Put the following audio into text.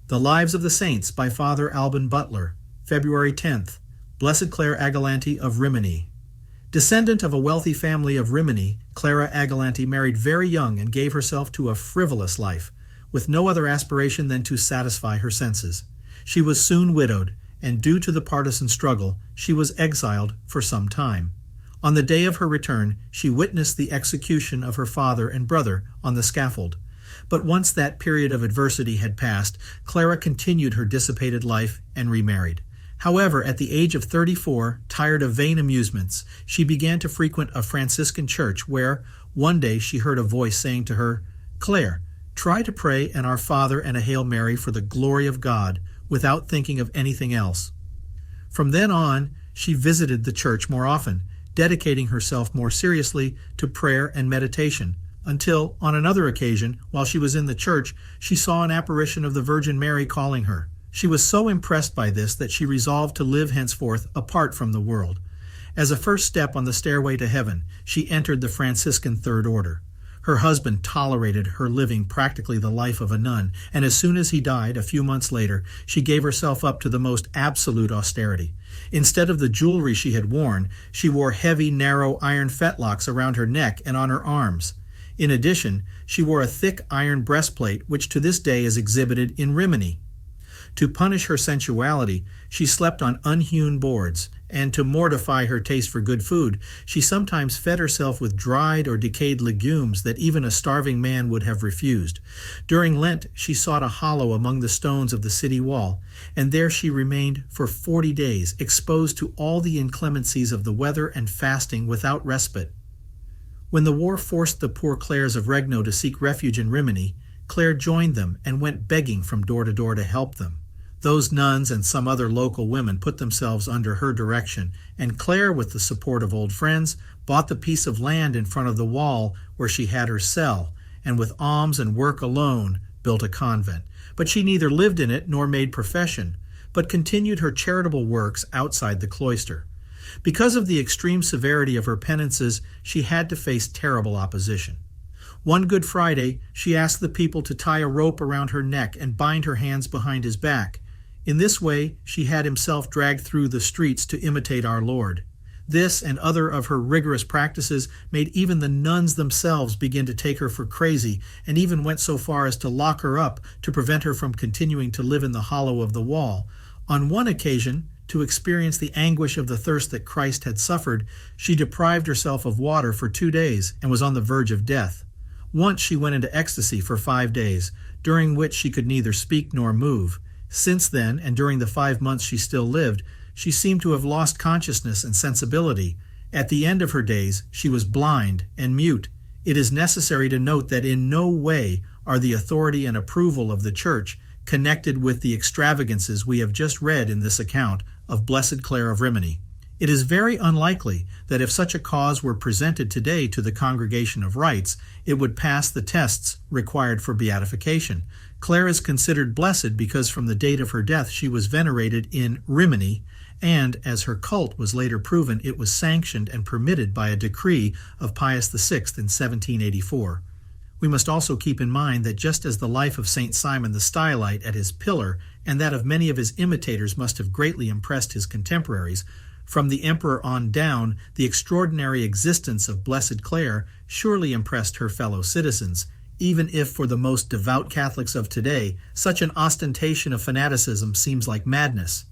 The Lives of the Saints by Father Alban Butler, February 10th. Blessed Clare Agolanti of Rimini. Descendant of a wealthy family of Rimini, Clara Agolanti married very young and gave herself to a frivolous life, with no other aspiration than to satisfy her senses. She was soon widowed, and due to the partisan struggle, she was exiled for some time. On the day of her return, she witnessed the execution of her father and brother on the scaffold. But once that period of adversity had passed, Clara continued her dissipated life and remarried. However, at the age of 34, tired of vain amusements, she began to frequent a Franciscan church where, one day, she heard a voice saying to her, "Clare, try to pray an Our Father and a Hail Mary for the glory of God without thinking of anything else." From then on, she visited the church more often, dedicating herself more seriously to prayer and meditation, until, on another occasion, while she was in the church, she saw an apparition of the Virgin Mary calling her. She was so impressed by this that she resolved to live henceforth apart from the world. As a first step on the stairway to heaven, she entered the Franciscan Third Order. Her husband tolerated her living practically the life of a nun, and as soon as he died, a few months later, she gave herself up to the most absolute austerity. Instead of the jewelry she had worn, she wore heavy, narrow iron fetlocks around her neck and on her arms. In addition, she wore a thick iron breastplate, which to this day is exhibited in Rimini. To punish her sensuality, she slept on unhewn boards, and to mortify her taste for good food, she sometimes fed herself with dried or decayed legumes that even a starving man would have refused. During Lent, she sought a hollow among the stones of the city wall, and there she remained for 40 days, exposed to all the inclemencies of the weather and fasting without respite. When the war forced the Poor Clares of Regno to seek refuge in Rimini, Clare joined them and went begging from door to door to help them. Those nuns and some other local women put themselves under her direction, and Clare, with the support of old friends, bought the piece of land in front of the wall where she had her cell, and with alms and work alone built a convent. But she neither lived in it nor made profession, but continued her charitable works outside the cloister. Because of the extreme severity of her penances, she had to face terrible opposition. One Good Friday, she asked the people to tie a rope around her neck and bind her hands behind his back. In this way, she had himself dragged through the streets to imitate our Lord. This and other of her rigorous practices made even the nuns themselves begin to take her for crazy, and even went so far as to lock her up to prevent her from continuing to live in the hollow of the wall. On one occasion, to experience the anguish of the thirst that Christ had suffered, she deprived herself of water for 2 days and was on the verge of death. Once she went into ecstasy for 5 days, during which she could neither speak nor move. Since then, and during the 5 months she still lived, she seemed to have lost consciousness and sensibility. At the end of her days, she was blind and mute. It is necessary to note that in no way are the authority and approval of the Church connected with the extravagances we have just read in this account of Blessed Clare of Rimini. It is very unlikely that if such a cause were presented today to the Congregation of Rites, it would pass the tests required for beatification. Clare is considered blessed because from the date of her death she was venerated in Rimini, and, as her cult was later proven, it was sanctioned and permitted by a decree of Pius VI in 1784. We must also keep in mind that just as the life of St. Simon the Stylite at his pillar and that of many of his imitators must have greatly impressed his contemporaries, from the emperor on down, the extraordinary existence of Blessed Clare surely impressed her fellow citizens, even if for the most devout Catholics of today, such an ostentation of fanaticism seems like madness.